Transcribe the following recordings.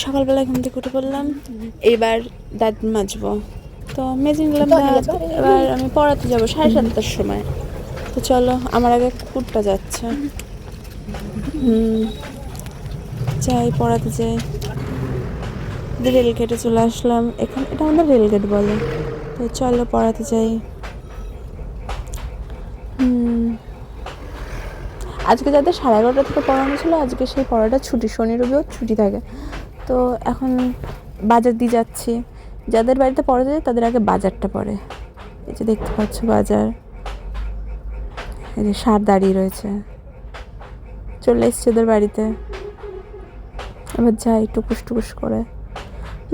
সকালবেলা ঘুম থেকে উঠে পড়লাম, এইবার দাঁত মাজবো। তো মেজে নিলাম দাঁত। এবার আমি পড়াতে যাবো 7:30টার সময়। তো চলো, আমার আগে কুকুরটা যাচ্ছে। যাই, পড়াতে যাই। রেলগেটে চলে আসলাম। এখানে এটা আমাদের রেলগেট বলে। তো চলো পড়াতে যাই। আজকে যাদের 11:30 থেকে পড়ানো ছিল, আজকে সেই পড়াটা ছুটি, শনি রবিও ছুটি থাকে। তো এখন বাজার দিয়ে যাচ্ছি। যাদের বাড়িতে পড়া যায় তাদের আগে বাজারটা পড়ে। এই যে দেখতে পাচ্ছ বাজার, এই যে ষাঁড় দাঁড়িয়ে রয়েছে। চলে এসছি ওদের বাড়িতে। এবার যাই টুকুস টুকুস করে।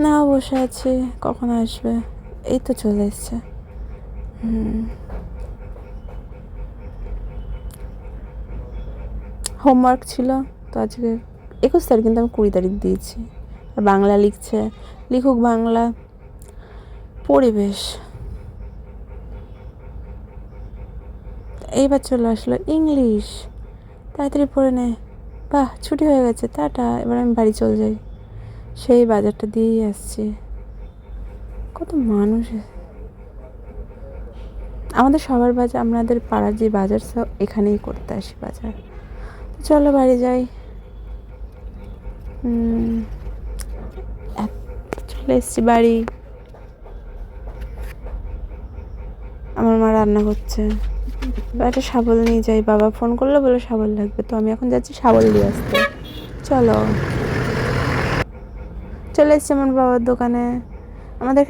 না, বসে আছি, কখন আসবে। এই তো চলে এসছে। হোমওয়ার্ক ছিল তো আজকে 21 তারিখ, কিন্তু আমি 20 তারিখ দিয়েছি। আর বাংলা লিখছে, লিখুক বাংলা। পরিবেশ এইবার চলে আসলো ইংলিশ। তাড়াতাড়ি পড়ে নে। বাহ, ছুটি হয়ে গেছে, টাটা। এবার আমি বাড়ি চলে যাই। সেই বাজারটা দিয়েই আসছি। কত মানুষ! আমাদের সবার বাজার, আমাদের পাড়ার যে বাজার, সব এখানেই করতে আসি বাজার। চলো বাড়ি যাই। চলে এসছি বাড়ি। আমার মা রান্না করছে। একটা শাবল নিয়ে যাই। বাবা ফোন করলো, বলে শাবল লাগবে। তো আমি এখন যাচ্ছি শাবল দিয়ে আসতে। চলো, চলে এসছি আমার বাবার দোকানে। আমাদের